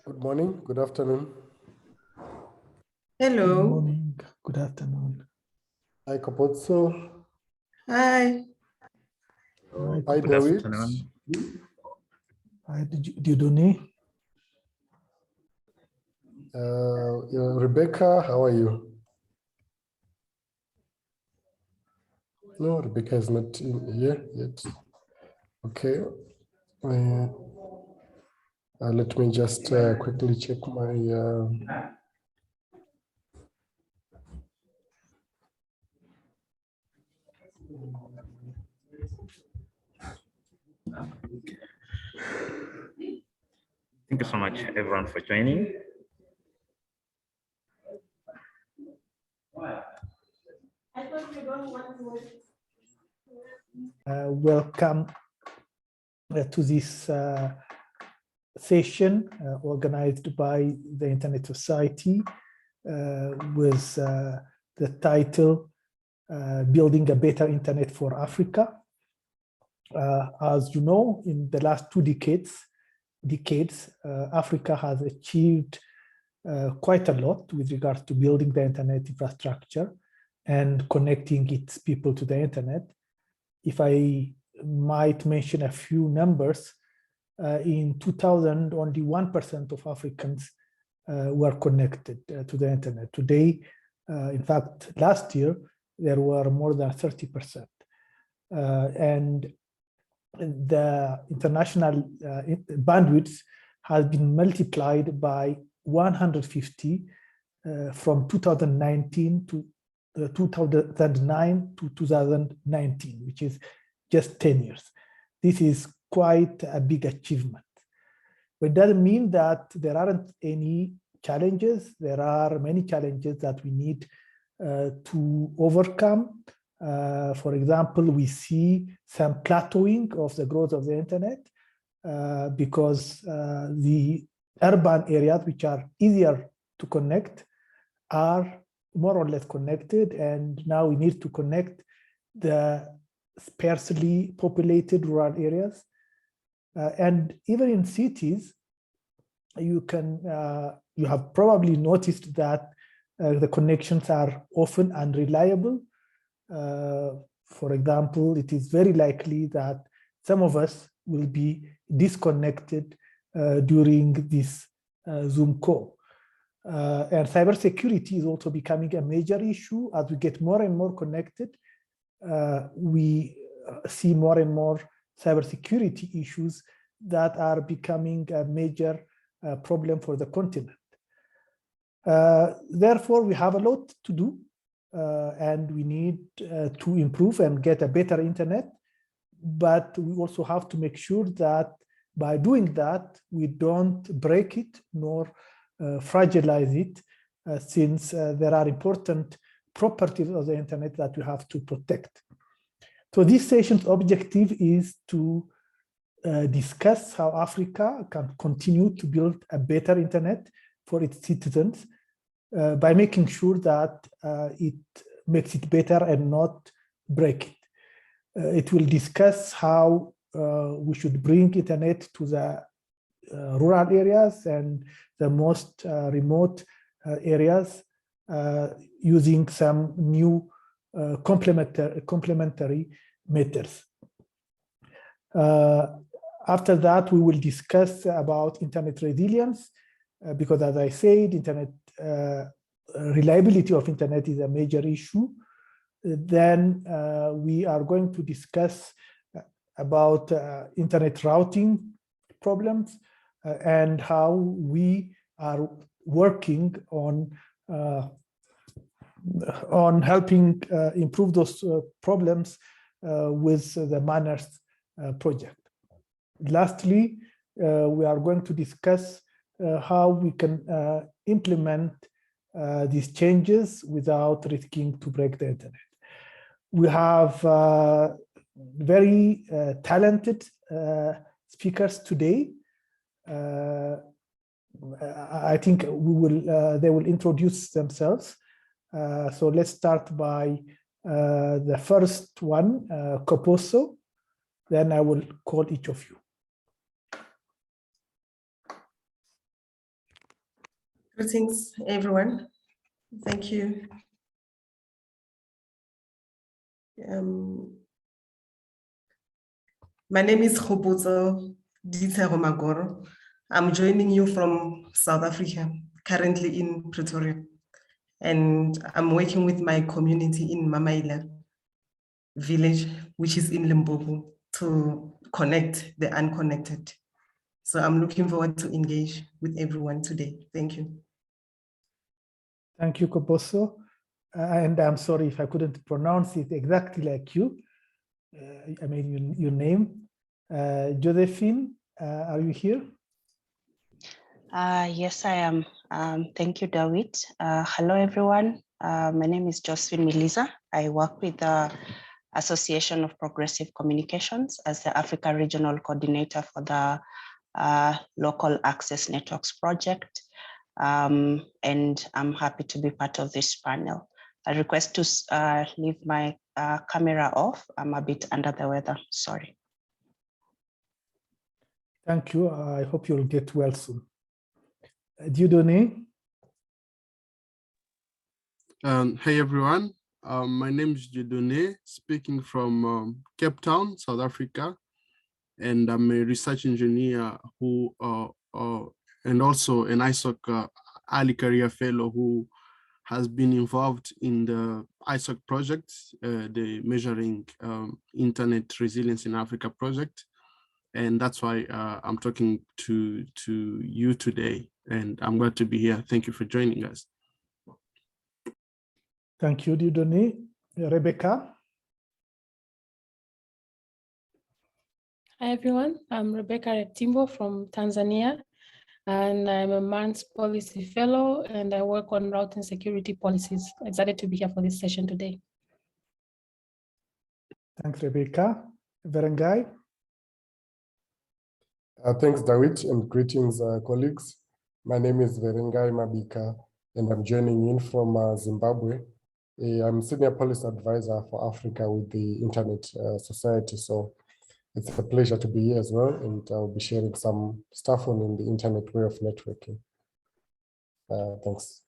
Good morning, good afternoon. Hello. Good morning, good afternoon. Hi, Kapotso. Hi. Hi, Good David. afternoon. Hi, Dieudonné. Rebecca, how are you? No, Rebecca is not in here yet. Okay. Let me just quickly check my. Thank you so much, everyone, for joining. Welcome to this session organized by the Internet Society with the title Building a Better Internet for Africa. As you know, in the last 2 decades, Africa has achieved quite a lot with regards to building the internet infrastructure and connecting its people to the internet. If I might mention a few numbers, in 2000, only 1% of Africans were connected to the internet. Today, in fact, last year, there were more than 30%. And the international bandwidth has been multiplied by 150 from 2019 to 2009 to 2019, which is just 10 years. This is quite a big achievement. But it doesn't mean that there aren't any challenges. There are many challenges that we need to overcome. For example, we see some plateauing of the growth of the internet because the urban areas, which are easier to connect, are more or less connected, and now we need to connect the sparsely populated rural areas. And even in cities, you have probably noticed that the connections are often unreliable. For example, it is very likely that some of us will be disconnected during this Zoom call. And cybersecurity is also becoming a major issue. As we get more and more connected, we see more and more cybersecurity issues that are becoming a major problem for the continent. Therefore, we have a lot to do, and we need to improve and get a better internet. But we also have to make sure that by doing that, we don't break it nor fragilize it, since there are important properties of the internet that we have to protect. So this session's objective is to discuss how Africa can continue to build a better internet for its citizens by making sure that it makes it better and not break it. It will discuss how we should bring internet to the rural areas and the most remote areas using some new complementary methods. After that, we will discuss about internet resilience, because as I said, reliability of internet is a major issue. Then we are going to discuss about internet routing problems and how we are working on helping improve those problems with the Manners project. Lastly, we are going to discuss how we can implement these changes without risking to break the internet. We have very talented speakers today. I think they will introduce themselves. So let's start by the first one, Kaposo. Then I will call each of you. Greetings, everyone. Thank you. My name is Khopotso Ditshego Magoro. I'm joining you from South Africa, currently in Pretoria. And I'm working with my community in Mamaila village, which is in Limpopo, to connect the unconnected. So I'm looking forward to engage with everyone today. Thank you. Thank you, Koposo. And I'm sorry if I couldn't pronounce it exactly like you. I mean, your name. Josephine, are you here? Yes, I am. Thank you, David. Hello, everyone. My name is Josephine Miliza. I work with the Association of Progressive Communications as the Africa Regional Coordinator for the Local Access Networks Project. And I'm happy to be part of this panel. I request to leave my camera off. I'm a bit under the weather, sorry. Thank you. I hope you'll get well soon. Dieudonné? Hey everyone, my name is Dieudonné, speaking from Cape Town, South Africa, and I'm a research engineer who and also an ISOC early career fellow who has been involved in the ISOC project, the Measuring Internet Resilience in Africa project. And that's why I'm talking to you today, and I'm glad to be here. Thank you for joining us. Thank you, Dieudonné. Rebecca? Hi, everyone. I'm Rebecca Reptimbo from Tanzania, and I'm a MANS Policy Fellow, and I work on routing security policies. Excited to be here for this session today. Thanks, Rebecca. Berengai? Thanks, David, and greetings, colleagues. My name is Berengai Mabika, and I'm joining in from Zimbabwe. I'm Senior Policy Advisor for Africa with the Internet Society, so it's a pleasure to be here as well, and I'll be sharing some stuff on the internet way of networking. Thanks.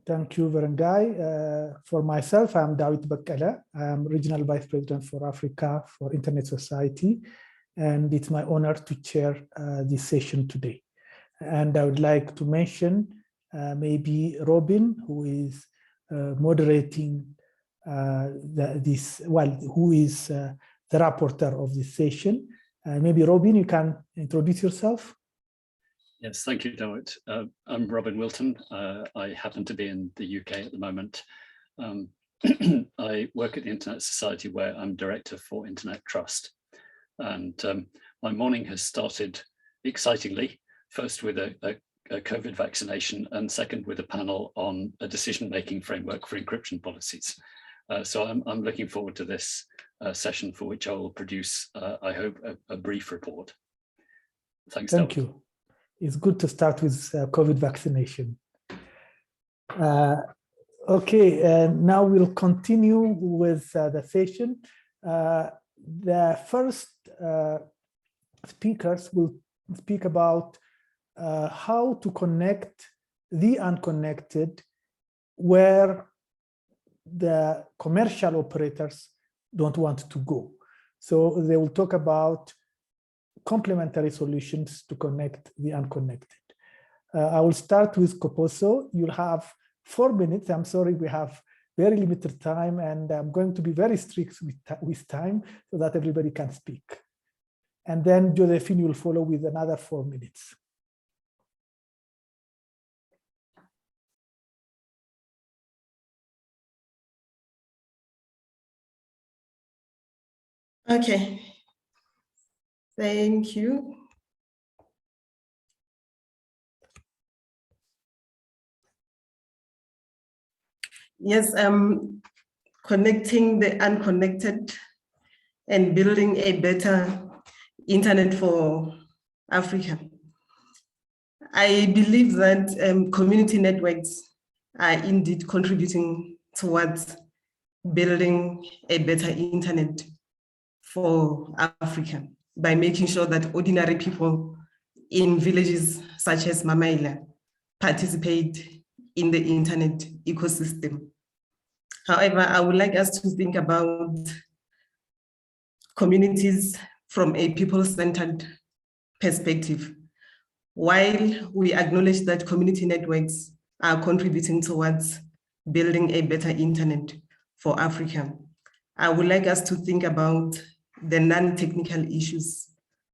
Thank you, Berengai. For myself, I'm David Bakala. I'm Regional Vice President for Africa for Internet Society, and it's my honor to chair this session today. And I would like to mention maybe Robin, who is moderating who is the rapporteur of this session. Maybe Robin, you can introduce yourself. Yes, thank you, David. I'm Robin Wilton. I happen to be in the UK at the moment. I work at the Internet Society, where I'm Director for Internet Trust. And my morning has started excitingly, first with a COVID vaccination, and second with a panel on a decision-making framework for encryption policies. So I'm looking forward to this session, for which I will produce, I hope, a brief report. Thanks, Thank David. you. It's good to start with COVID vaccination. Okay, now we'll continue with the session. The first speakers will speak about how to connect the unconnected where the commercial operators don't want to go. So they will talk about complementary solutions to connect the unconnected. I will start with Koposo. You'll have 4 minutes. I'm sorry, we have very limited time, and I'm going to be very strict with time so that everybody can speak. And then Josephine will follow with another 4 minutes. Okay. Thank you. Yes, connecting the unconnected and building a better internet for Africa. I believe that community networks are indeed contributing towards building a better internet for Africa by making sure that ordinary people in villages such as Mamaila participate in the internet ecosystem. However, I would like us to think about communities from a people-centered perspective. While we acknowledge that community networks are contributing towards building a better internet for Africa, I would like us to think about the non-technical issues,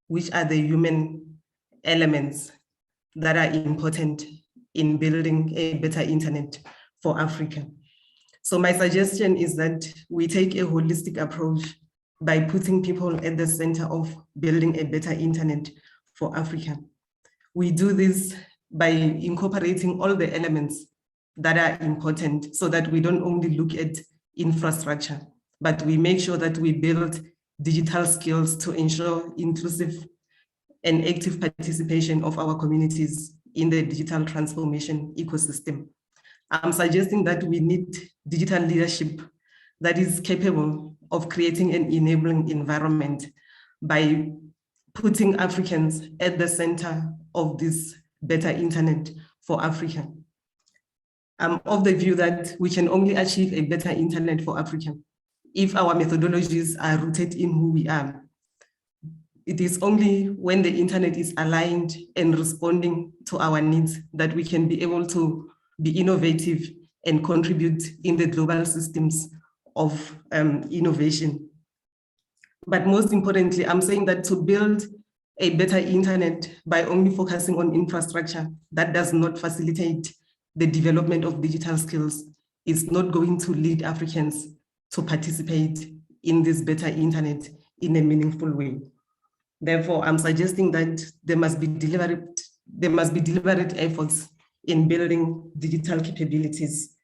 which are the human elements that are important in building a better internet for Africa. So my suggestion is that we take a holistic approach by putting people at the center of building a better internet for Africa. We do this by incorporating all the elements that are important so that we don't only look at infrastructure, but we make sure that we build digital skills to ensure inclusive and active participation of our communities in the digital transformation ecosystem. I'm suggesting that we need digital leadership that is capable of creating an enabling environment by putting Africans at the center of this better internet for Africa. I'm of the view that we can only achieve a better internet for Africa if our methodologies are rooted in who we are. It is only when the internet is aligned and responding to our needs that we can be able to be innovative and contribute in the global systems of innovation. But most importantly, I'm saying that to build a better internet by only focusing on infrastructure that does not facilitate the development of digital skills is not going to lead Africans to participate in this better internet in a meaningful way. Therefore, I'm suggesting that there must be deliberate efforts in building digital capabilities.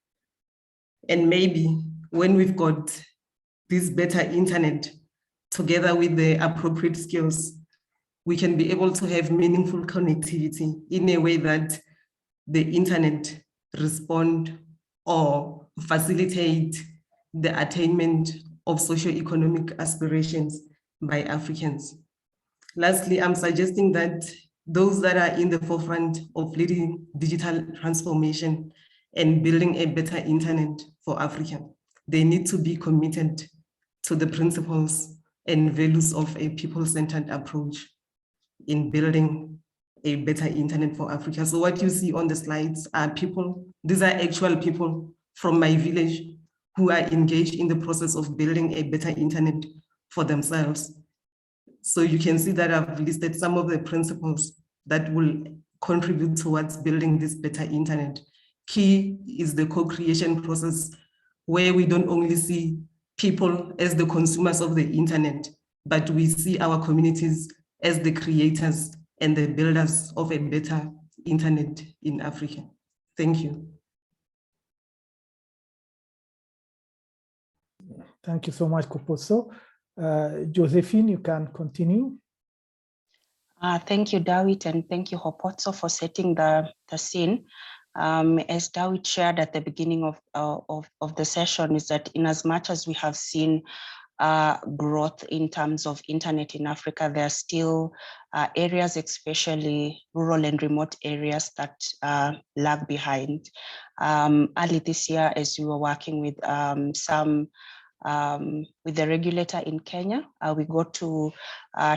And maybe when we've got this better internet together with the appropriate skills, we can be able to have meaningful connectivity in a way that the internet respond or facilitate the attainment of socioeconomic aspirations by Africans. Lastly, I'm suggesting that those that are in the forefront of leading digital transformation and building a better internet for Africa, they need to be committed to the principles and values of a people-centered approach in building a better internet for Africa. So what you see on the slides are people, these are actual people from my village who are engaged in the process of building a better internet for themselves. So you can see that I've listed some of the principles that will contribute towards building this better internet. Key is the co-creation process, where we don't only see people as the consumers of the internet, but we see our communities as the creators and the builders of a better internet in Africa. Thank you. Thank you so much, Kuposo. Josephine, you can continue. Thank you, Dawit, and thank you, Hopotso, for setting the scene. As Dawit shared at the beginning of the session, is that in as much as we have seen growth in terms of internet in Africa, there are still areas, especially rural and remote areas, that lag behind. Early this year, as we were working with with the regulator in Kenya, we got to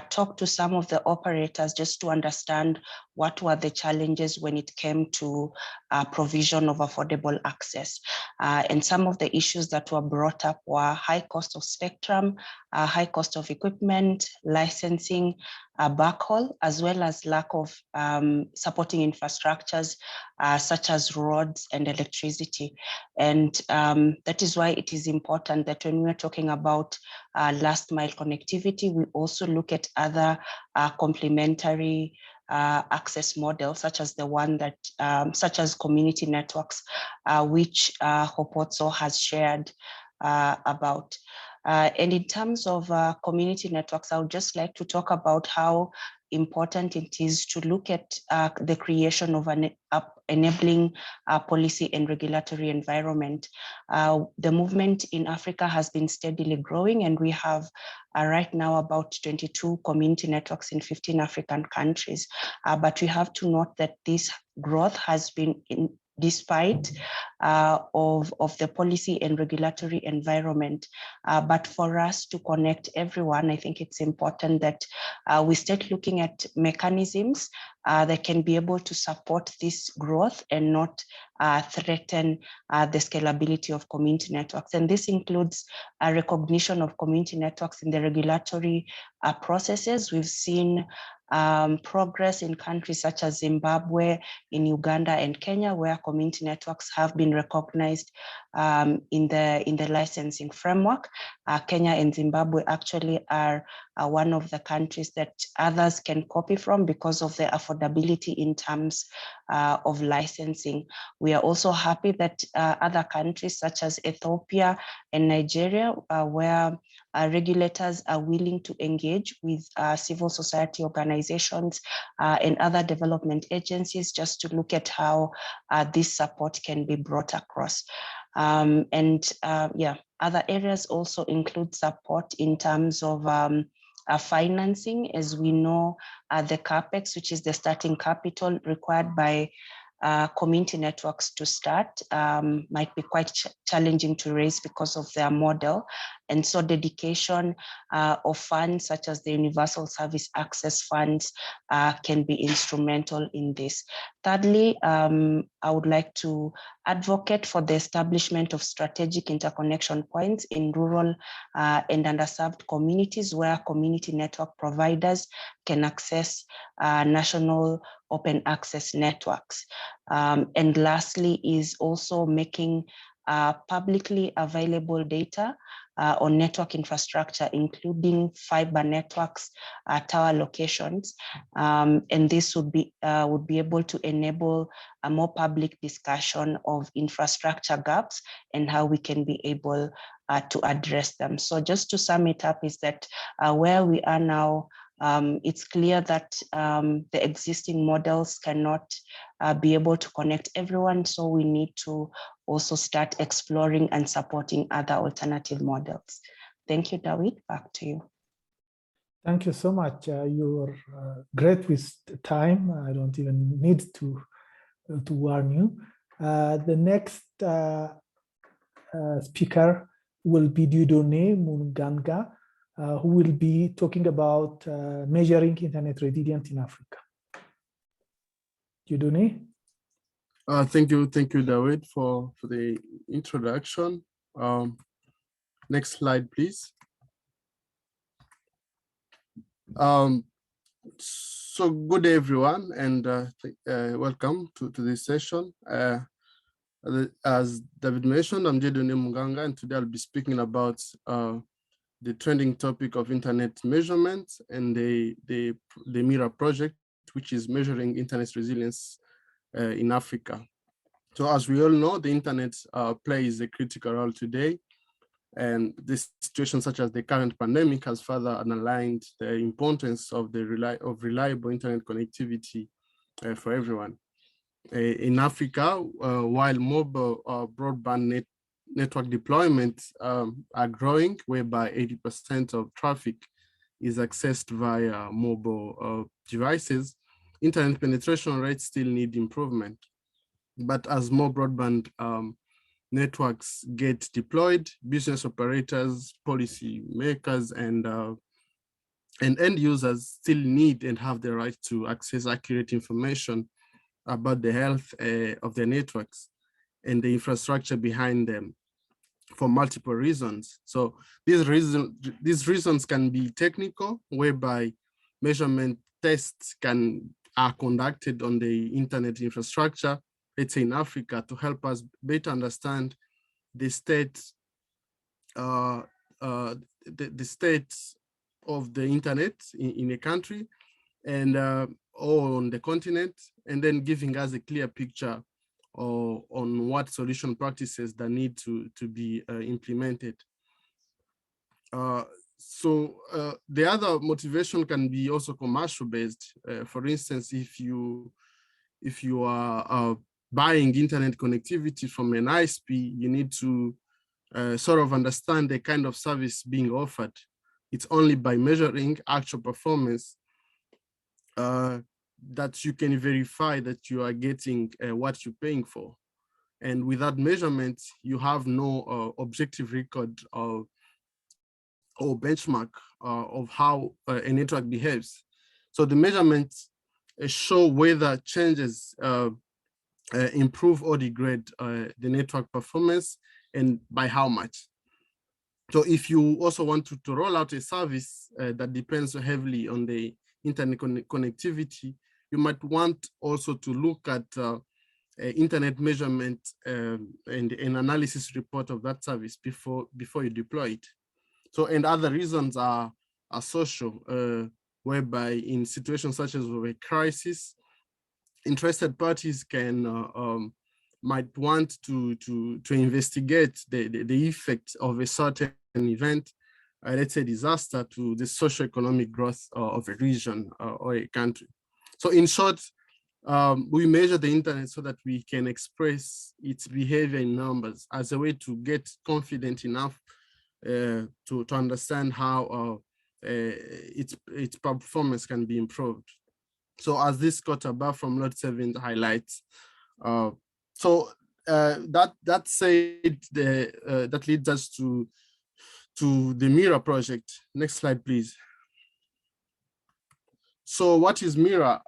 talk to some of the operators just to understand what were the challenges when it came to provision of affordable access. And some of the issues that were brought up were high cost of spectrum, high cost of equipment, licensing, backhaul, as well as lack of supporting infrastructures such as roads and electricity. And that is why it is important that when we're talking about last mile connectivity, we also look at other complementary access models, such as the one that, such as community networks, which Hopotso has shared about. And in terms of community networks, I would just like to talk about how important it is to look at the creation of an enabling policy and regulatory environment. The movement in Africa has been steadily growing, and we have right now about 22 community networks in 15 African countries. But we have to note that this growth has been despite of the policy and regulatory environment. But for us to connect everyone, I think it's important that we start looking at mechanisms that can be able to support this growth and not threaten the scalability of community networks. And this includes a recognition of community networks in the regulatory processes. We've seen progress in countries such as Zimbabwe, in Uganda and Kenya, where community networks have been recognized in the licensing framework. Kenya and Zimbabwe actually are one of the countries that others can copy from because of the affordability in terms of licensing. We are also happy that other countries such as Ethiopia and Nigeria, where regulators are willing to engage with civil society organizations and other development agencies just to look at how this support can be brought across. Other areas also include support in terms of financing. As we know, the CAPEX, which is the starting capital required by community networks to start, might be quite challenging to raise because of their model. And so dedication of funds such as the Universal Service Access Funds can be instrumental in this. Thirdly, I would like to advocate for the establishment of strategic interconnection points in rural and underserved communities where community network providers can access national open access networks. And lastly is also making publicly available data on network infrastructure, including fiber networks, tower locations, and this would be able to enable a more public discussion of infrastructure gaps and how we can be able to address them. So just to sum it up is that where we are now, it's clear that the existing models cannot be able to connect everyone, so we need to also start exploring and supporting other alternative models. Thank you, David. Back to you. Thank you so much. You're great with time. I don't even need to warn you. The next speaker will be Dieudonné Munganga, who will be talking about measuring internet resilience in Africa. Dieudonné? Thank you, David, for the introduction. Next slide, please. So good day, everyone, and welcome to this session. As David mentioned, I'm Dieudonné Munganga, and today I'll be speaking about the trending topic of internet measurement and the MIRA project, which is measuring internet resilience in Africa. So as we all know, the internet plays a critical role today, and this situation such as the current pandemic has further underlined the importance of reliable internet connectivity for everyone. In Africa, while mobile broadband network deployment are growing, whereby 80% of traffic is accessed via mobile devices, internet penetration rates still need improvement. But as more broadband networks get deployed, business operators, policy makers, and end users still need and have the right to access accurate information about the health of their networks and the infrastructure behind them for multiple reasons. So these reasons can be technical, whereby measurement tests are conducted on the internet infrastructure, let's say in Africa, to help us better understand the state of the internet in a country and or on the continent, and then giving us a clear picture on what solution practices that need to be implemented. So the other motivation can be also commercial based. For instance, if you are buying internet connectivity from an ISP, you need to sort of understand the kind of service being offered. It's only by measuring actual performance that you can verify that you are getting what you're paying for. And without measurement, you have no objective record or benchmark of how a network behaves. So the measurements show whether changes improve or degrade the network performance and by how much. So if you also want to roll out a service that depends heavily on the internet connectivity, you might want also to look at internet measurement and an analysis report of that service before you deploy it. So, and other reasons are social, whereby in situations such as a crisis, interested parties can might want to investigate the effect of a certain event, let's say disaster, to the socio-economic growth of a region or a country. So in short, we measure the internet so that we can express its behavior in numbers as a way to get confident enough to understand how its performance can be improved. So as this quote above from Lot 7 highlights, that said, that leads us to the MIRA project. Next slide, please. So what is MIRA?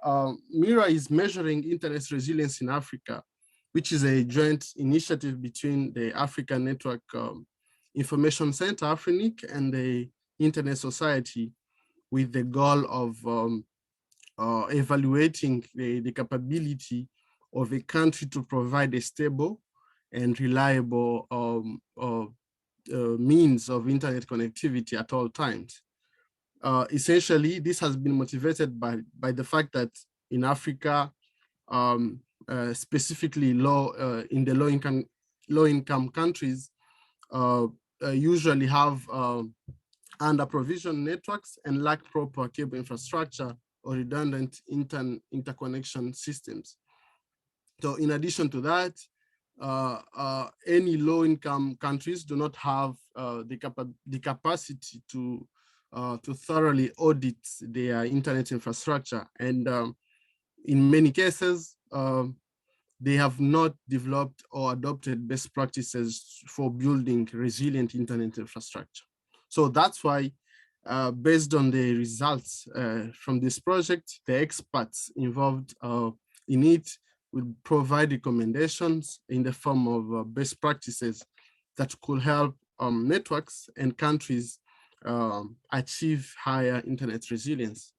MIRA is Measuring Internet Resilience in Africa, which is a joint initiative between the African Network Information Center, AFRINIC, and the Internet Society, with the goal of evaluating the capability of a country to provide a stable and reliable means of internet connectivity at all times. Essentially, this has been motivated by the fact that in Africa, specifically in the low-income countries, usually have under-provisioned networks and lack proper cable infrastructure or redundant interconnection systems. So in addition to that, any low-income countries do not have the capacity to thoroughly audit their internet infrastructure. And in many cases, they have not developed or adopted best practices for building resilient internet infrastructure. So that's why, based on the results from this project, the experts involved in it will provide recommendations in the form of best practices that could help networks and countries achieve higher internet resilience.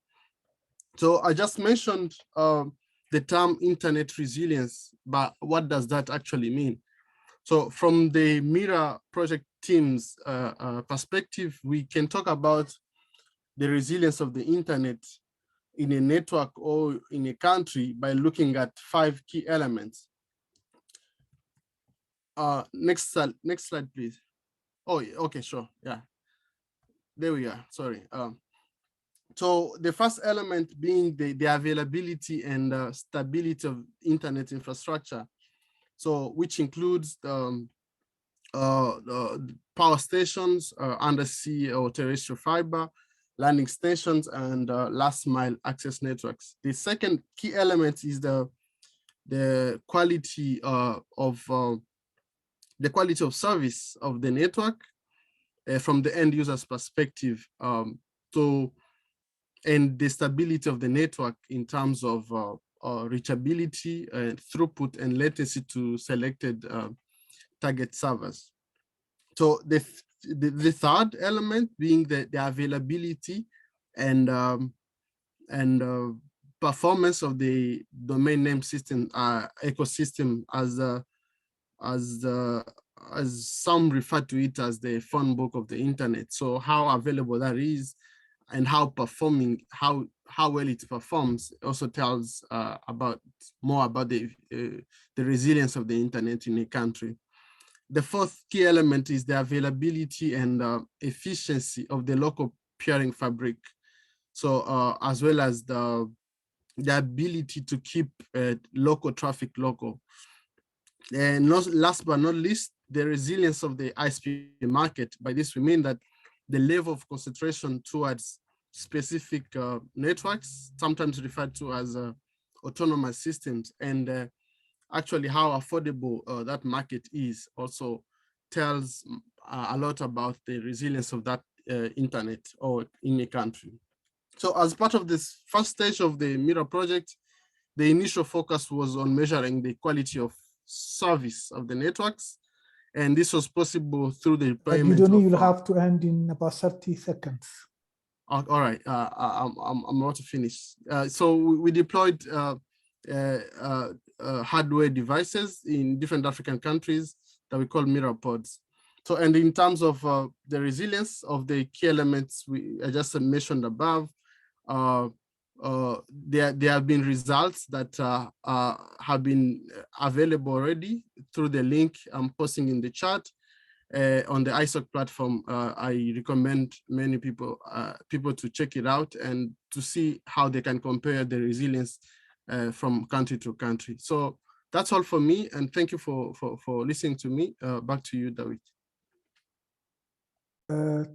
So I just mentioned the term internet resilience, but what does that actually mean? So from the MIRA project team's perspective, we can talk about the resilience of the internet in a network or in a country by looking at 5 key elements. Next slide, please. Oh, okay, sure, yeah. There we are, sorry. So the first element being the availability and stability of internet infrastructure. So which includes the power stations, undersea or terrestrial fiber, landing stations, and last mile access networks. The second key element is the quality of service of the network from the end user's perspective, and the stability of the network in terms of reachability, throughput, and latency to selected target servers. So the third element being the availability and performance of the domain name system ecosystem, as some refer to it as the phone book of the internet. So how available that is and how well it performs also tells more about the resilience of the internet in a country. The fourth key element is the availability and efficiency of the local peering fabric. So as well as the ability to keep local traffic local. And last but not least, the resilience of the ISP market. By this, we mean that the level of concentration towards specific networks, sometimes referred to as autonomous systems, and actually how affordable that market is also tells a lot about the resilience of that internet or in a country. So as part of this first stage of the MIRA project, the initial focus was on measuring the quality of service of the networks. And this was possible through the deployment of— you'll have to end in about 30 seconds. All right, I'm about to finish. So we deployed hardware devices in different African countries that we call MIRA pods. So, and in terms of the resilience of the key elements I just mentioned above, there have been results that have been available already through the link I'm posting in the chat on the ISOC platform. I recommend many people to check it out and to see how they can compare the resilience from country to country. So that's all for me, and thank you for listening to me. Back to you, David.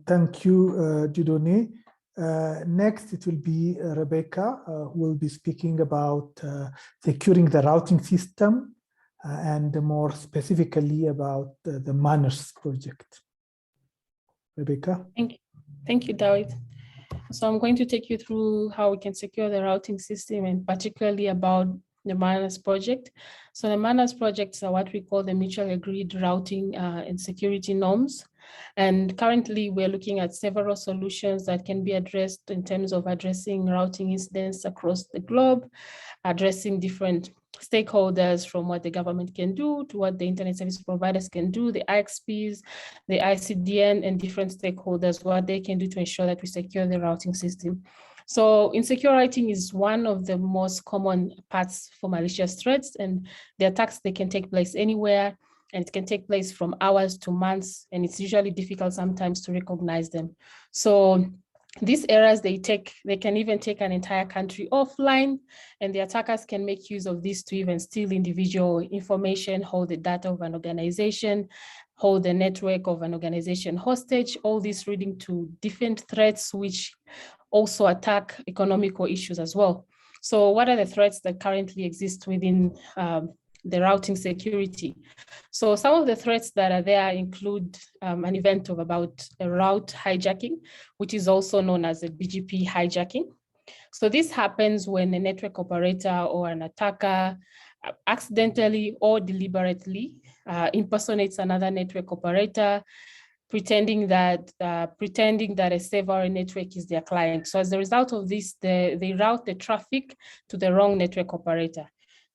Thank you, Dieudonné. Next, it will be Rebecca, who will be speaking about securing the routing system and more specifically about the MANERS project. Rebecca. Thank you, David. So I'm going to take you through how we can secure the routing system and particularly about the MANERS project. So the MANERS projects are what we call the mutually agreed routing and security norms. And currently we're looking at several solutions that can be addressed in terms of addressing routing incidents across the globe, addressing different stakeholders from what the government can do to what the internet service providers can do, the IXPs, the ICDN, and different stakeholders, what they can do to ensure that we secure the routing system. So insecure routing is one of the most common paths for malicious threats, and the attacks, they can take place anywhere, and it can take place from hours to months, and it's usually difficult sometimes to recognize them. So these errors, they can even take an entire country offline, and the attackers can make use of this to even steal individual information, hold the data of an organization, hold the network of an organization hostage, all this leading to different threats which also attack economical issues as well. So what are the threats that currently exist within the routing security? So some of the threats that are there include an event of about a route hijacking, which is also known as a BGP hijacking. So this happens when a network operator or an attacker accidentally or deliberately impersonates another network operator, pretending that a server or a network is their client. So as a result of this, they route the traffic to the wrong network operator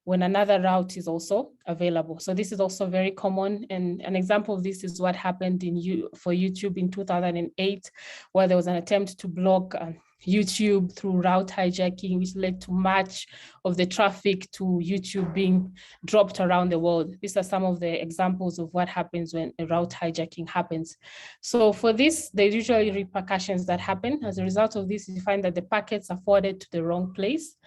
when another route is also available. So this is also very common. And an example of this is what happened for YouTube in 2008, where there was an attempt to block YouTube through route hijacking, which led to much of the traffic to YouTube being dropped around the world. These are some of the examples of what happens when a route hijacking happens. So for this, there's usually repercussions that happen. As a result of this, you find that the packets are forwarded to the wrong place,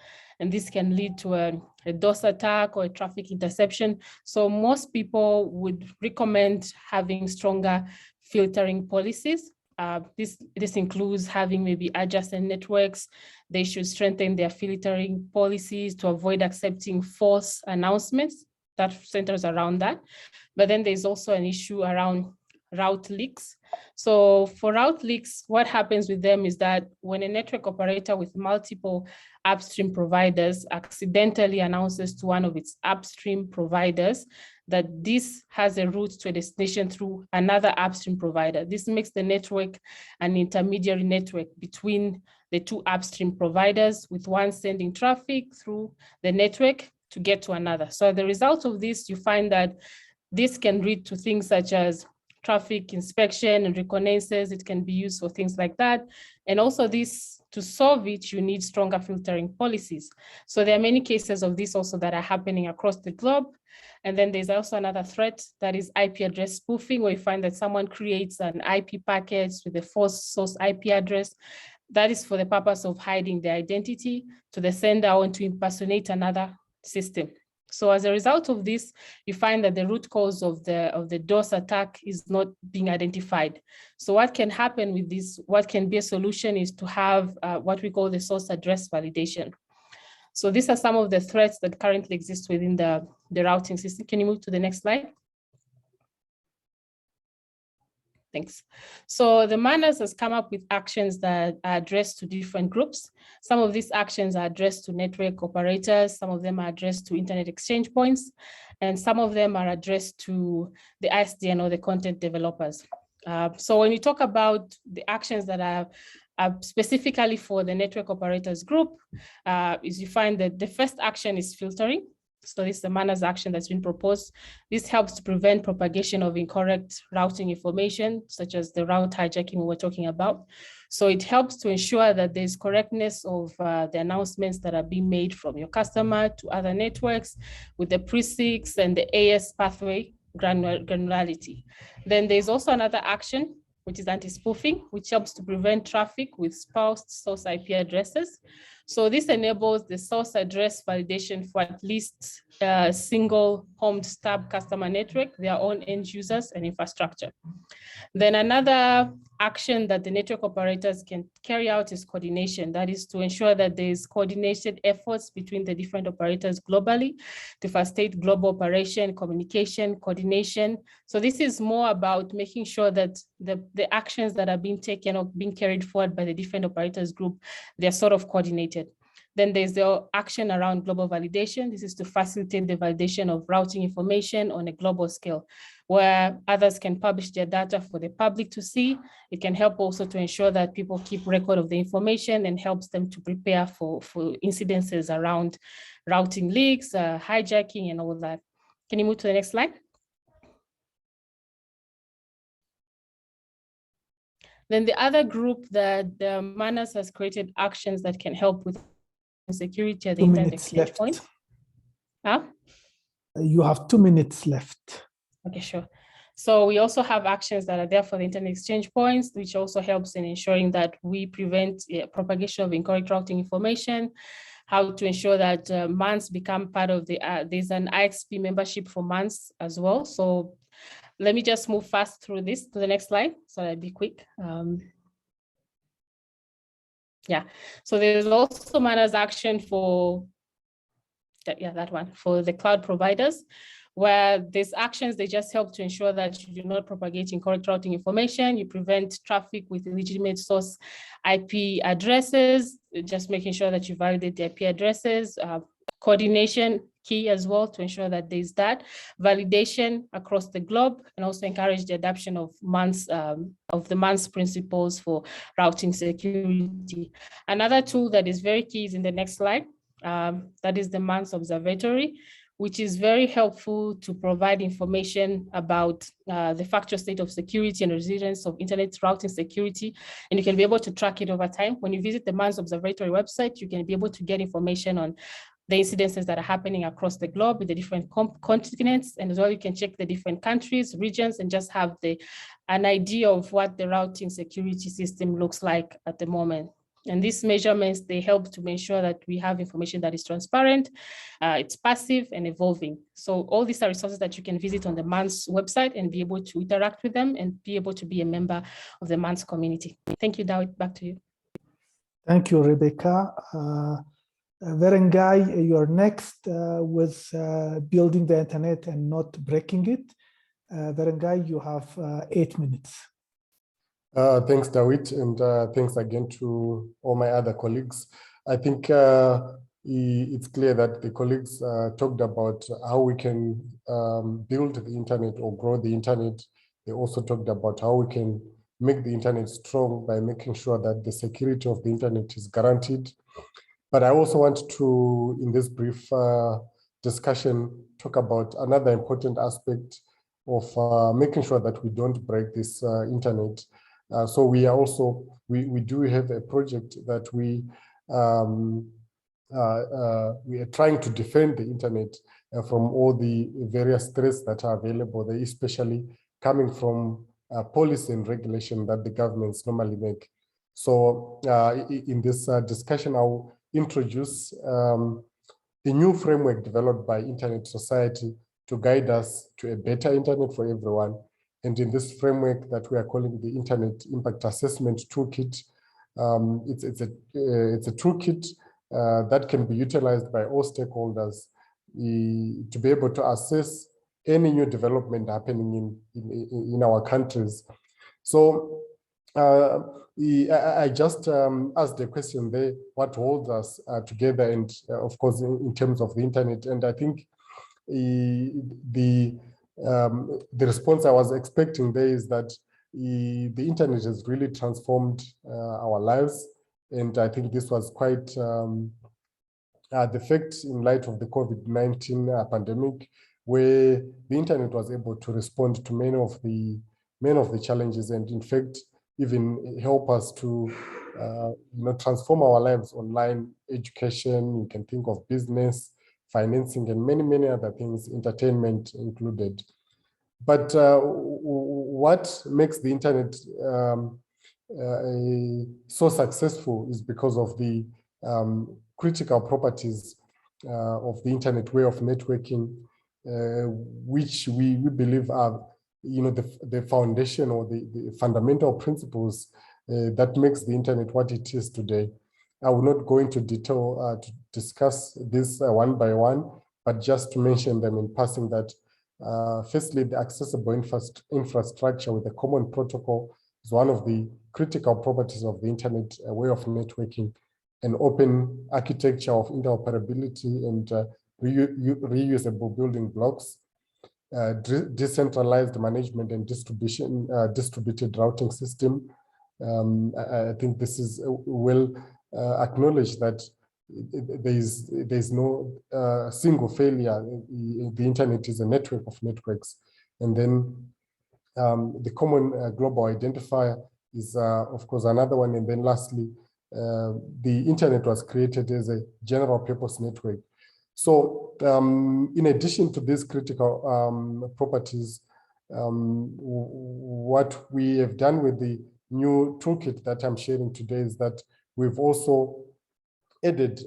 and this can lead to a DOS attack or a traffic interception. So most people would recommend having stronger filtering policies. This includes having maybe adjacent networks. They should strengthen their filtering policies to avoid accepting false announcements that centers around that. But then there's also an issue around route leaks. So for route leaks, what happens with them is that when a network operator with multiple upstream providers accidentally announces to one of its upstream providers that this has a route to a destination through another upstream provider, this makes the network an intermediary network between the two upstream providers, with one sending traffic through the network to get to another. So as a result of this, you find that this can lead to things such as traffic inspection and reconnaissance. It can be used for things like that. And also this, to solve it, you need stronger filtering policies. So there are many cases of this also that are happening across the globe. And then there's also another threat that is IP address spoofing, where you find that someone creates an IP package with a false source IP address. That is for the purpose of hiding their identity to the sender or to impersonate another system. So as a result of this, you find that the root cause of the DOS attack is not being identified. So what can happen with this, what can be a solution, is to have what we call the source address validation. So these are some of the threats that currently exist within the routing system. Can you move to the next slide? Thanks. So the MANAS has come up with actions that are addressed to different groups. Some of these actions are addressed to network operators, some of them are addressed to internet exchange points, and some of them are addressed to the ISDN or the content developers. So when you talk about the actions that are specifically for the network operators group, is you find that the first action is filtering. So this is the MANAS action that's been proposed. This helps to prevent propagation of incorrect routing information, such as the route hijacking we were talking about. So it helps to ensure that there's correctness of the announcements that are being made from your customer to other networks with the PRE6 and the AS pathway granularity. Then there's also another action, which is anti-spoofing, which helps to prevent traffic with spoused source IP addresses. So this enables the source address validation for at least a single home stub customer network, their own end users and infrastructure. Then another action that the network operators can carry out is coordination. That is to ensure that there is coordinated efforts between the different operators globally to facilitate global operation, communication, coordination. So this is more about making sure that the actions that are being taken or being carried forward by the different operators group, they're sort of coordinated. Then there's the action around global validation. This is to facilitate the validation of routing information on a global scale, where others can publish their data for the public to see. It can help also to ensure that people keep record of the information and helps them to prepare for incidences around routing leaks, hijacking and all that. Can you move to the next slide? Then the other group that the MANAS has created actions that can help with security at the internet exchange point. Huh? You have 2 minutes left. Okay, sure. So we also have actions that are there for the internet exchange points, which also helps in ensuring that we prevent propagation of incorrect routing information, how to ensure that MANS become part of the, there's an IXP membership for MANS as well. So let me just move fast through this to the next slide, so I'll be quick. Yeah, so there's also MANAS action for, that one, for the cloud providers, where these actions, they just help to ensure that you do not propagate incorrect routing information, you prevent traffic with illegitimate source IP addresses, just making sure that you validate the IP addresses, coordination key as well to ensure that there's that validation across the globe, and also encourage the adoption of the MANS principles for routing security. Another tool that is very key is in the next slide. That is the MANS Observatory, which is very helpful to provide information about the factual state of security and resilience of internet routing security. And you can be able to track it over time. When you visit the MANS Observatory website, you can be able to get information on the incidences that are happening across the globe with the different continents. And as well, you can check the different countries, regions, and just have an idea of what the routing security system looks like at the moment. And these measurements, they help to make sure that we have information that is transparent, it's passive and evolving. So all these are resources that you can visit on the MANS website and be able to interact with them and be able to be a member of the MANS community. Thank you, David, back to you. Thank you, Rebecca. Verengai, you're next with building the internet and not breaking it. Verengai, you have 8 minutes. Thanks, David, and thanks again to all my other colleagues. I think it's clear that the colleagues talked about how we can build the internet or grow the internet. They also talked about how we can make the internet strong by making sure that the security of the internet is guaranteed. But I also want to, in this brief discussion, talk about another important aspect of making sure that we don't break this internet. So we are also, we do have a project that we are trying to defend the internet from all the various threats that are available, especially coming from policy and regulation that the governments normally make. So in this discussion, I'll introduce the new framework developed by Internet Society to guide us to a better internet for everyone. And in this framework that we are calling the Internet Impact Assessment Toolkit, it's a toolkit that can be utilized by all stakeholders to be able to assess any new development happening in our countries. So I just asked the question there, what holds us together, and of course in terms of the internet. And I think the response I was expecting there is that the internet has really transformed our lives, and I think this was quite the fact in light of the COVID-19 pandemic, where the internet was able to respond to many of the challenges, and in fact even help us to transform our lives online. Education, you can think of business, financing, and many other things, entertainment included. But what makes the internet so successful is because of the critical properties of the internet way of networking, which we believe are the foundation or the fundamental principles that makes the internet what it is today. I will not go into detail to discuss this one by one, but just to mention them in passing that firstly, the accessible infrastructure with a common protocol is one of the critical properties of the internet way of networking. An open architecture of interoperability and reusable building blocks, decentralized management and distributed routing system. I think this is well acknowledged that there's no single failure. The internet is a network of networks. And then the common global identifier is, of course, another one. And then lastly, the internet was created as a general purpose network. So in addition to these critical properties, what we have done with the new toolkit that I'm sharing today is that we've also added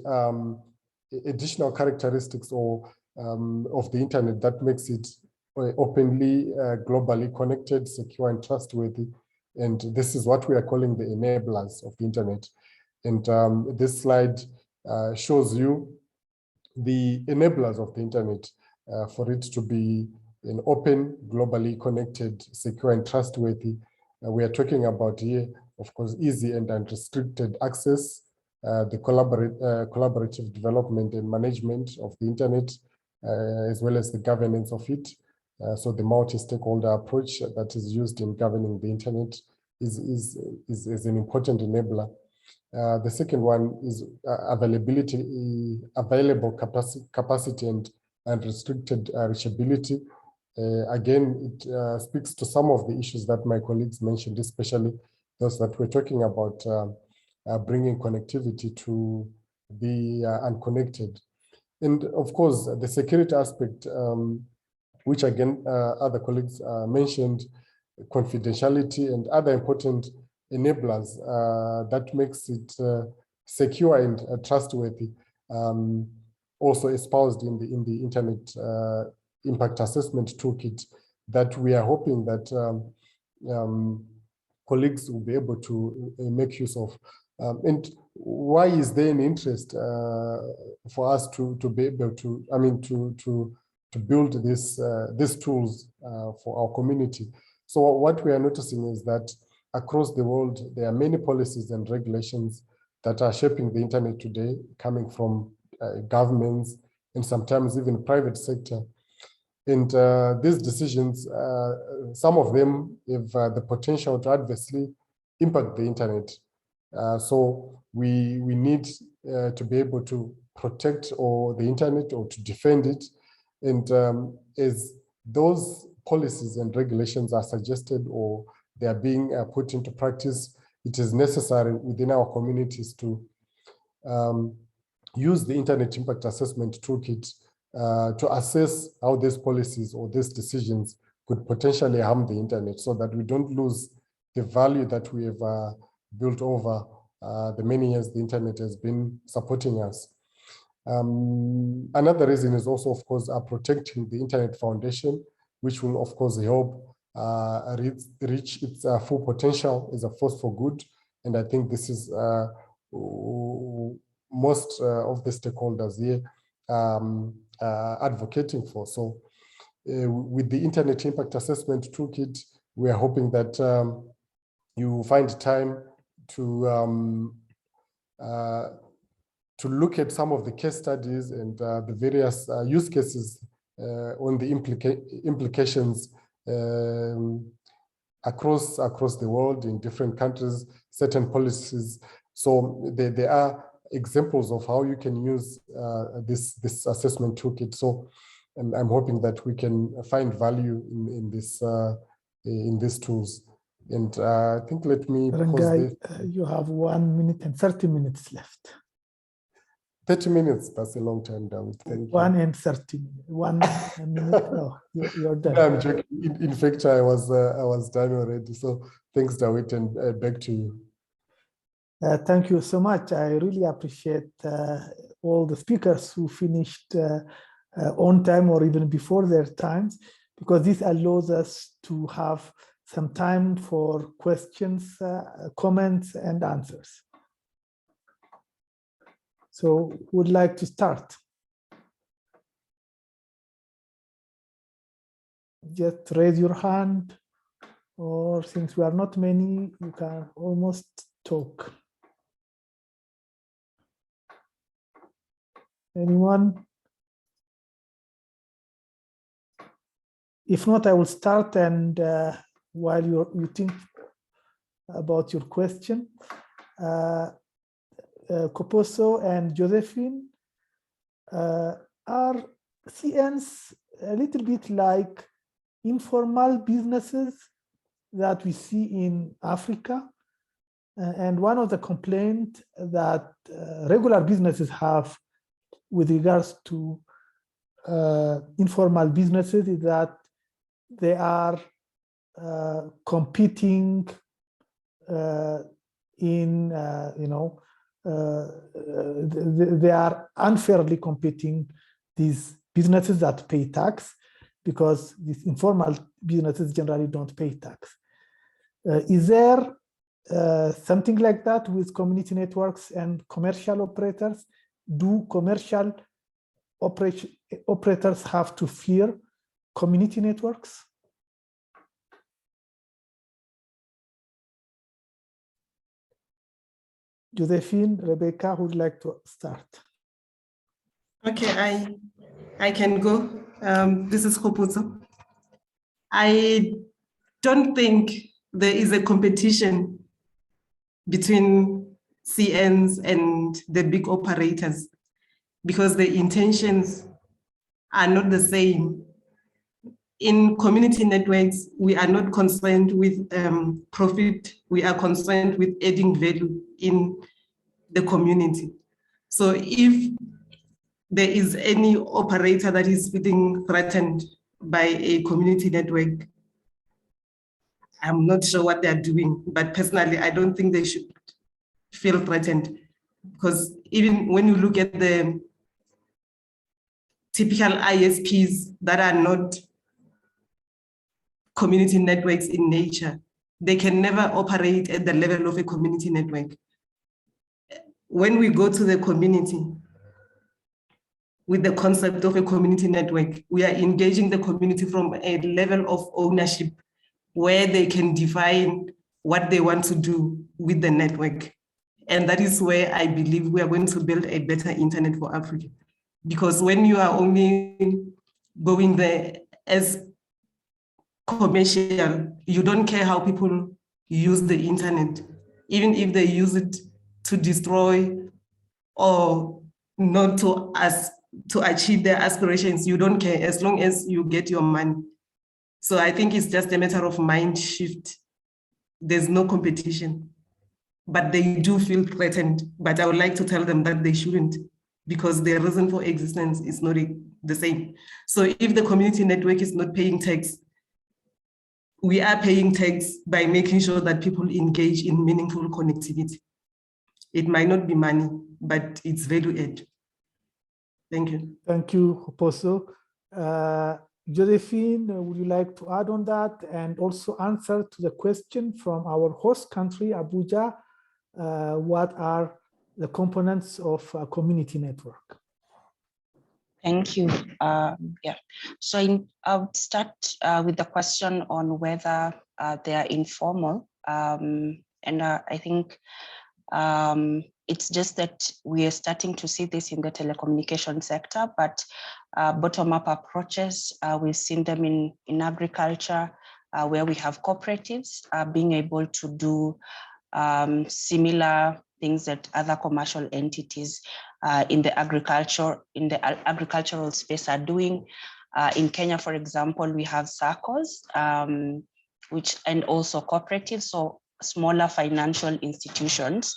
additional characteristics or of the internet that makes it openly, globally connected, secure, and trustworthy. And this is what we are calling the enablers of the internet. And this slide shows you the enablers of the internet for it to be an open, globally connected, secure, and trustworthy. We are talking about here, of course, easy and unrestricted access, the collaborative development and management of the internet, as well as the governance of it. So the multi-stakeholder approach that is used in governing the internet is an important enabler. The second one is available capacity and restricted reachability. Again, it speaks to some of the issues that my colleagues mentioned, especially those that we're talking about bringing connectivity to the unconnected. And of course, the security aspect, which again, other colleagues mentioned, confidentiality and other important enablers that makes it secure and trustworthy, also espoused in the Internet Impact Assessment Toolkit that we are hoping that colleagues will be able to make use of. And why is there an interest for us to be able to, to build these tools for our community? So what we are noticing is that across the world, there are many policies and regulations that are shaping the internet today, coming from governments and sometimes even private sector. And these decisions, some of them have the potential to adversely impact the internet. So we need to be able to protect the internet or to defend it. And as those policies and regulations are suggested or they are being put into practice, it is necessary within our communities to use the Internet Impact Assessment Toolkit to assess how these policies or these decisions could potentially harm the internet, so that we don't lose the value that we have built over the many years the internet has been supporting us. Another reason is also, of course, protecting the Internet Foundation, which will, of course, help reach its full potential as a force for good. And I think this is most of the stakeholders here advocating for. So with the Internet Impact Assessment Toolkit, we are hoping that you find time to look at some of the case studies and the various use cases on the implications across the world in different countries, certain policies. So there are examples of how you can use this assessment toolkit. So I'm hoping that we can find value in these tools. And I think let me pause there. You have 1 minute and 30 minutes left. 30 minutes, that's a long time, David. Thank you. 1 and 30 minutes. 1 minute. No, you're done. No, I'm joking. In fact, I was done already. So thanks, David, and back to you. Thank you so much. I really appreciate all the speakers who finished on time or even before their times, because this allows us to have some time for questions, comments, and answers. So who would like to start? Just raise your hand, or since we are not many, you can almost talk. Anyone? If not, I will start, and while you think about your question, Koposo and Josephine, are CNs a little bit like informal businesses that we see in Africa? And one of the complaints that regular businesses have with regards to informal businesses is that they are competing in, they are unfairly competing these businesses that pay tax, because these informal businesses generally don't pay tax. Is there something like that with community networks and commercial operators? Do commercial operators have to fear community networks? Josephine, Rebecca, who would like to start? Okay, I can go. This is Kopuzo. I don't think there is a competition between CNs and the big operators, because the intentions are not the same. In community networks, we are not concerned with profit. We are concerned with adding value in the community. So if there is any operator that is feeling threatened by a community network, I'm not sure what they're doing, but personally, I don't think they should feel threatened, because even when you look at the typical ISPs that are not community networks in nature, they can never operate at the level of a community network. When we go to the community with the concept of a community network, we are engaging the community from a level of ownership where they can define what they want to do with the network. And that is where I believe we are going to build a better internet for Africa. Because when you are only going there as commercial, you don't care how people use the internet, even if they use it to destroy or not to achieve their aspirations. You don't care as long as you get your money. So I think it's just a matter of mind shift. There's no competition, but they do feel threatened. But I would like to tell them that they shouldn't, because their reason for existence is not the same. So if the community network is not paying tax, we are paying tax by making sure that people engage in meaningful connectivity. It might not be money, but it's value add. Thank you. Thank you, Koposo. Josephine, would you like to add on that and also answer to the question from our host country, Abuja? What are the components of a community network. Thank you. Yeah. So I would start with the question on whether they are informal. And I think it's just that we are starting to see this in the telecommunication sector, but bottom-up approaches, we've seen them in agriculture, where we have cooperatives being able to do similar things that other commercial entities in the agricultural space are doing. In Kenya, for example, we have SACCOs, and also cooperatives, so smaller financial institutions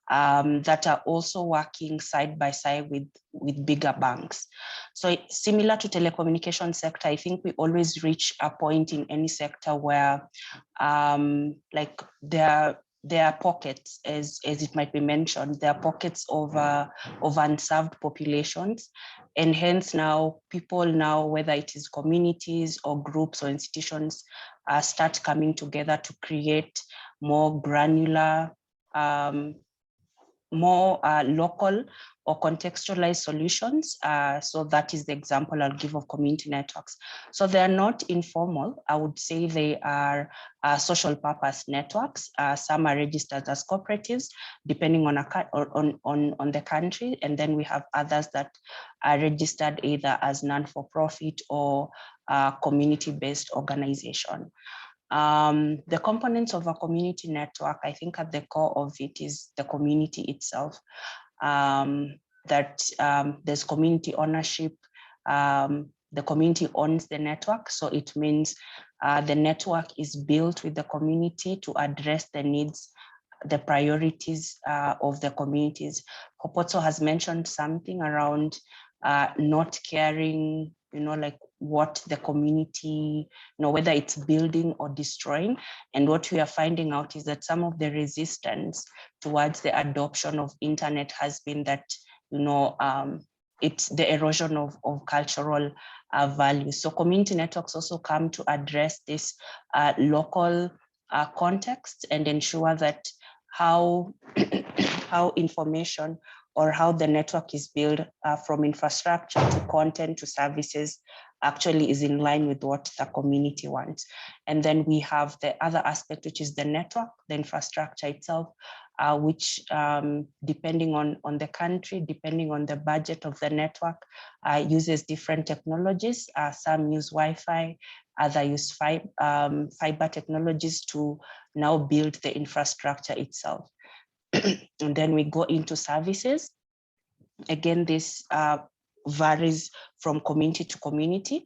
that are also working side by side with bigger banks. So similar to telecommunication sector, I think we always reach a point in any sector where like there are pockets, as it might be mentioned, there are pockets of unserved populations. And hence now people now, whether it is communities or groups or institutions, start coming together to create more granular, more local or contextualized solutions. So that is the example I'll give of community networks. So they are not informal. I would say they are social purpose networks. Some are registered as cooperatives, depending on the country. And then we have others that are registered either as non-for-profit or community-based organization. The components of a community network, I think at the core of it is the community itself, that there's community ownership. The community owns the network, so it means the network is built with the community to address the needs, the priorities of the communities. Hopotso has mentioned something around not caring, like what the community, whether it's building or destroying. And what we are finding out is that some of the resistance towards the adoption of internet has been that, it's the erosion of cultural values. So community networks also come to address this local context and ensure that how information or how the network is built from infrastructure to content to services actually is in line with what the community wants. And then we have the other aspect, which is the network, the infrastructure itself, which depending on the country, depending on the budget of the network, uses different technologies. Some use Wi-Fi, others use fiber technologies to now build the infrastructure itself. And then we go into services. Again, this varies from community to community.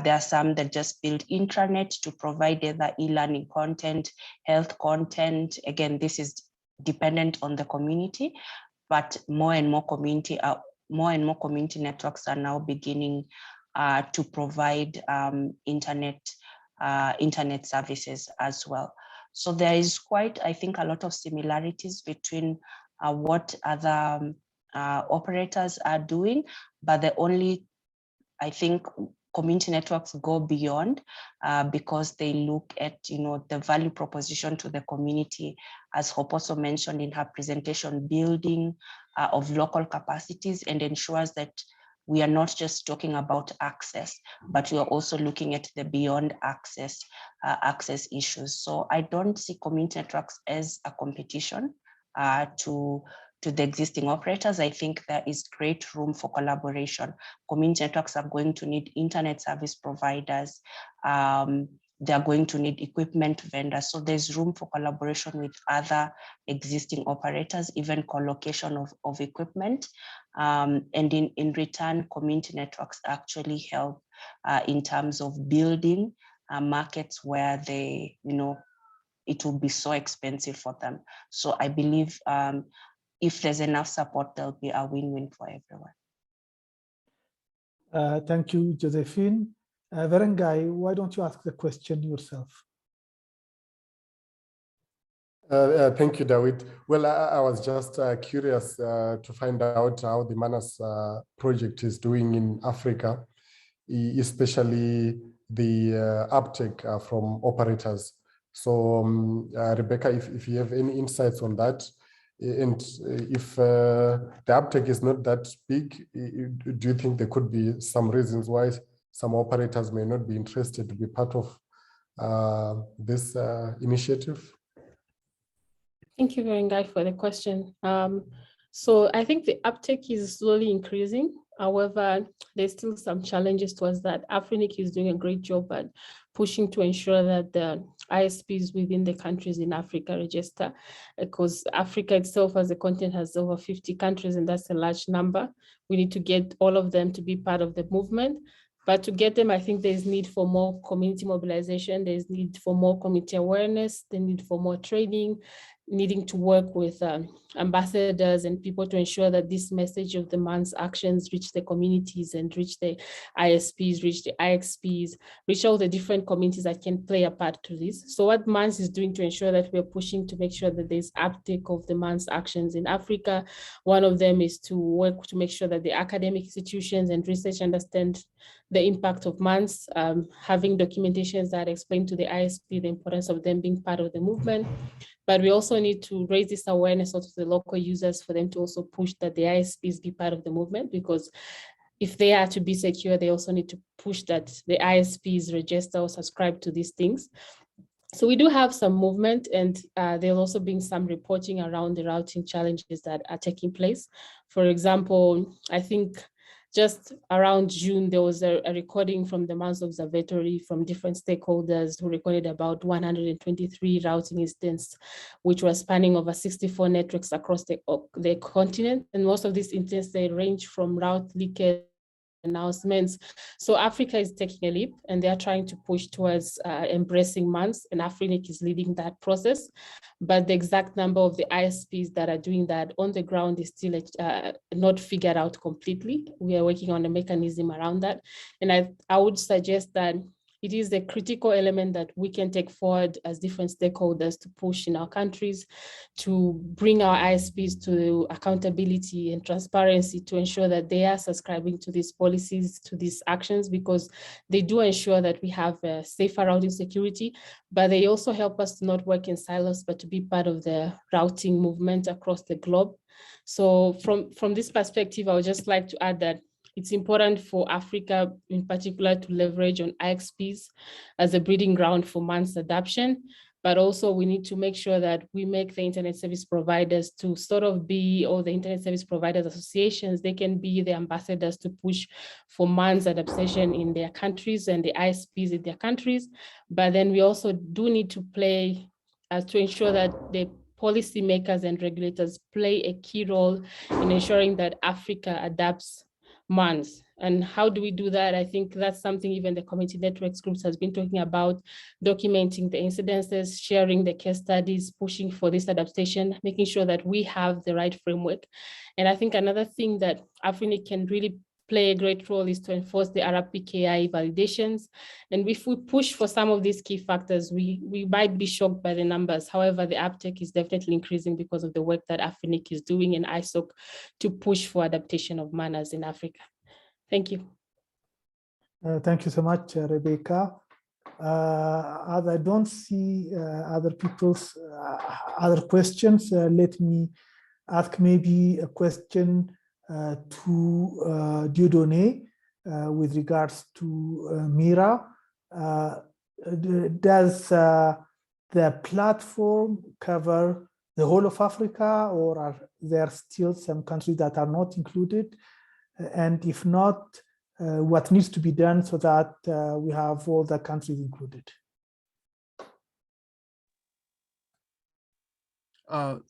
There are some that just build intranet to provide either e-learning content, health content. Again, this is dependent on the community, but more and more community networks are now beginning to provide internet services as well. So there is quite, I think, a lot of similarities between what other operators are doing, but the only, I think, community networks go beyond because they look at, the value proposition to the community, as Hope also mentioned in her presentation, building of local capacities, and ensures that we are not just talking about access, but we are also looking at the beyond access issues. So I don't see community networks as a competition to the existing operators. I think there is great room for collaboration. Community networks are going to need internet service providers. They're going to need equipment vendors. So there's room for collaboration with other existing operators, even co-location of equipment. And in return, community networks actually help in terms of building markets where they, it will be so expensive for them. So I believe if there's enough support, there'll be a win-win for everyone. Thank you, Josephine. Verengai, why don't you ask the question yourself? Thank you, David. Well, I was just curious to find out how the Manas project is doing in Africa, especially the uptake from operators. So Rebecca, if you have any insights on that, And if the uptake is not that big, do you think there could be some reasons why some operators may not be interested to be part of this initiative? Thank you, Verengai, for the question. So I think the uptake is slowly increasing. However, there's still some challenges towards that. Afrinic is doing a great job at pushing to ensure that the ISPs within the countries in Africa register, because Africa itself as a continent has over 50 countries, and that's a large number. We need to get all of them to be part of the movement. But to get them, I think there's need for more community mobilization, there's need for more community awareness, the need for more training, needing to work with ambassadors and people to ensure that this message of the MAN's actions reach the communities and reach the ISPs, reach the IXPs, reach all the different communities that can play a part to this. So what MANS is doing to ensure that we're pushing to make sure that there's uptake of the MAN's actions in Africa. One of them is to work to make sure that the academic institutions and research understand the impact of MANS, having documentations that explain to the ISP the importance of them being part of the movement. But we also need to raise this awareness also to the local users for them to also push that the ISPs be part of the movement, because if they are to be secure, they also need to push that the ISPs register or subscribe to these things. So we do have some movement, and there'll also be some reporting around the routing challenges that are taking place. For example, I think just around June, there was a recording from the MANS Observatory from different stakeholders who recorded about 123 routing incidents, which were spanning over 64 networks across the continent. And most of these incidents, they range from route leakage announcements. So Africa is taking a leap, and they are trying to push towards embracing MANS, and Afrinic is leading that process. But the exact number of the ISPs that are doing that on the ground is still not figured out completely. We are working on a mechanism around that. And I would suggest that it is a critical element that we can take forward as different stakeholders to push in our countries, to bring our ISPs to accountability and transparency, to ensure that they are subscribing to these policies, to these actions, because they do ensure that we have a safer routing security, but they also help us to not work in silos, but to be part of the routing movement across the globe. So from this perspective, I would just like to add that it's important for Africa in particular to leverage on IXPs as a breeding ground for MANS adoption, but also we need to make sure that we make the internet service providers to sort of be, or the internet service providers associations, they can be the ambassadors to push for MANS adoption in their countries and the ISPs in their countries. But then we also do need to play to ensure that the policymakers and regulators play a key role in ensuring that Africa adapts MANS. And how do we do that? I think that's something even the community networks groups has been talking about, documenting the incidences, sharing the case studies, pushing for this adaptation, making sure that we have the right framework. And I think another thing that Afrinic can really play a great role is to enforce the RPKI validations. And if we push for some of these key factors, we might be shocked by the numbers. However, the uptake is definitely increasing because of the work that Afrinic is doing in ISOC to push for adaptation of manners in Africa. Thank you. Thank you so much, Rebecca. As I don't see other people's other questions, let me ask maybe a question to Dieudonné with regards to MIRA. Does the platform cover the whole of Africa, or are there still some countries that are not included? And if not, what needs to be done so that we have all the countries included?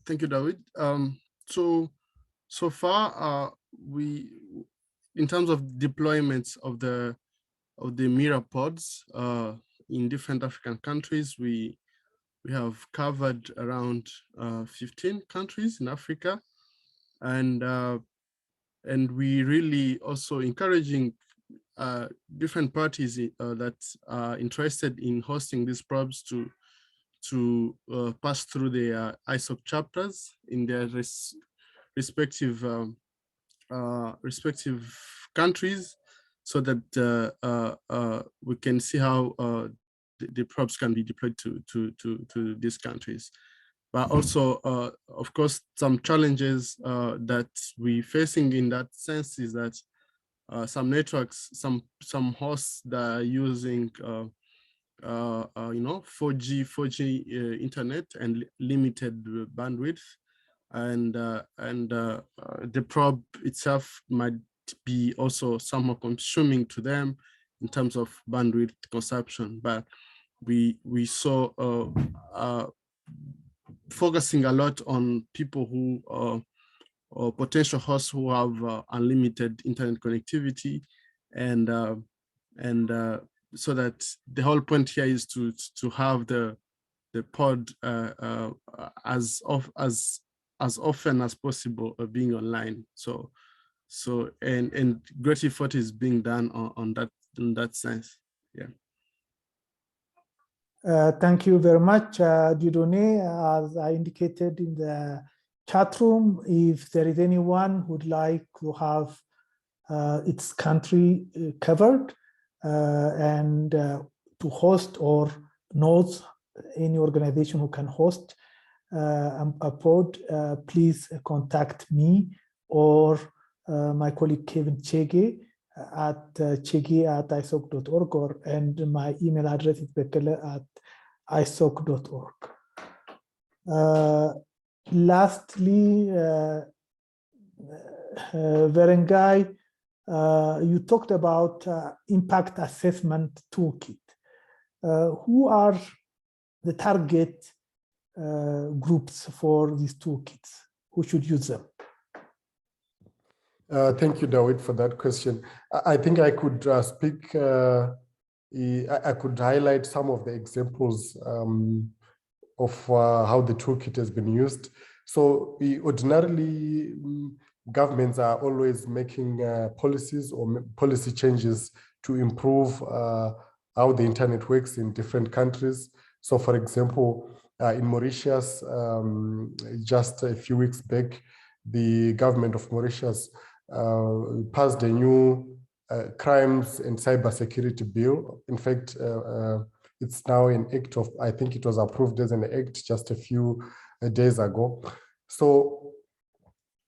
Thank you, David. So far, we, in terms of deployments of the MIRA pods in different African countries, we have covered around 15 countries in Africa, and we really also encouraging different parties that are interested in hosting these probes to pass through their ISOC chapters in their respective countries, so that we can see how the probes can be deployed to these countries. but also, of course, some challenges that we're facing in that sense is that some networks, some hosts that are using 4G internet and limited bandwidth, and the probe itself might be also somewhat consuming to them in terms of bandwidth consumption. But we saw focusing a lot on people who or potential hosts who have unlimited internet connectivity, and so that the whole point here is to have the pod as often as possible being online. So and great effort is being done on that in that sense. Yeah. Thank you very much, Dieudonné. As I indicated in the chat room, if there is anyone who would like to have its country covered and to host or knows any organization who can host a pod, please contact me or my colleague Kevin Chege at chege@isoc.org, and my email address is bekele@isoc.org. Lastly, Berenguy, you talked about impact assessment toolkit. Who are the target groups for these toolkits? Who should use them? Thank you, David, for that question. I think I could speak, I could highlight some of the examples of how the toolkit has been used. So ordinarily, governments are always making policies or policy changes to improve how the internet works in different countries. So for example, in Mauritius, just a few weeks back, the government of Mauritius passed a new crimes and cybersecurity bill. In fact, it's now an act of, I think it was approved as an act just a few days ago. So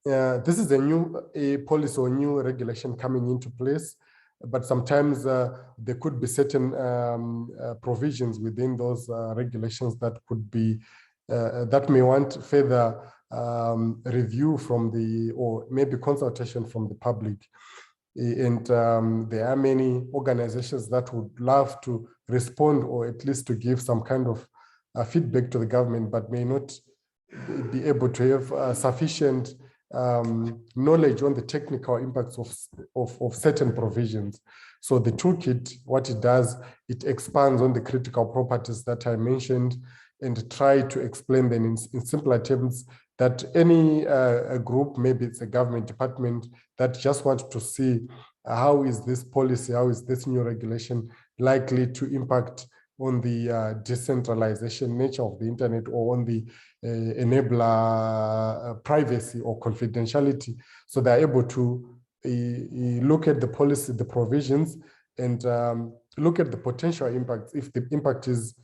this is a new policy or new regulation coming into place, but sometimes there could be certain provisions within those regulations that could be, that may want further review from the, or maybe consultation from the public. And there are many organizations that would love to respond or at least to give some kind of feedback to the government, but may not be able to have sufficient knowledge on the technical impacts of certain provisions. So the toolkit, what it does, it expands on the critical properties that I mentioned and try to explain them in simpler terms, that any group, maybe it's a government department that just wants to see how is this policy, how is this new regulation likely to impact on the decentralization nature of the internet, or on the enabler privacy or confidentiality. So they're able to look at the policy, the provisions, and look at the potential impacts. If the impact is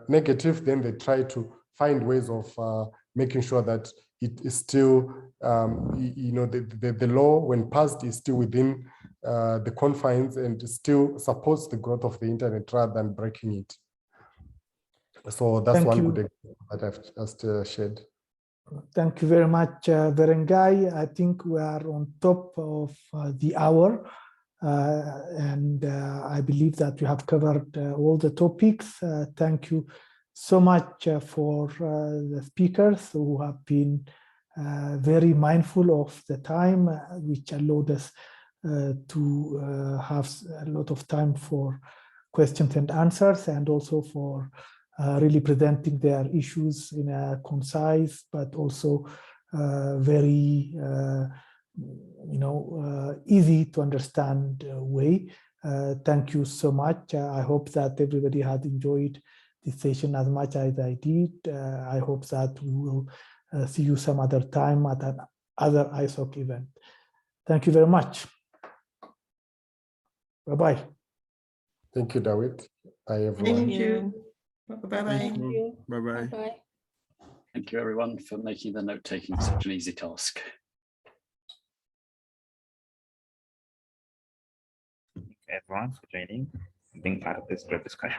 negative, then they try to find ways of making sure that it is still, the law, when passed, is still within the confines and still supports the growth of the internet rather than breaking it. So that's one good example that I've just shared. Thank you very much, Berenguy. I think we are on top of the hour, and I believe that we have covered all the topics. Thank you so much for the speakers who have been very mindful of the time, which allowed us to have a lot of time for questions and answers, and also for really presenting their issues in a concise but also very easy to understand way. Thank you so much. I hope that everybody had enjoyed this session as much as I did. I hope that we will see you some other time at another ISOC event. Thank you very much. Bye-bye. Thank you, David. Bye, everyone. Thank you. Bye-bye. Bye-bye. Bye-bye. Thank you, everyone, for making the note-taking such an easy task. Thank you everyone for joining and being part of this great discussion.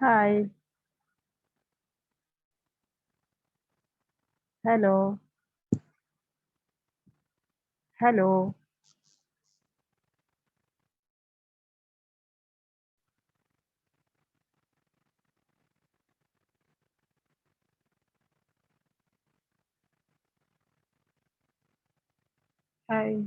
Hi. Hello. Hello. Hi.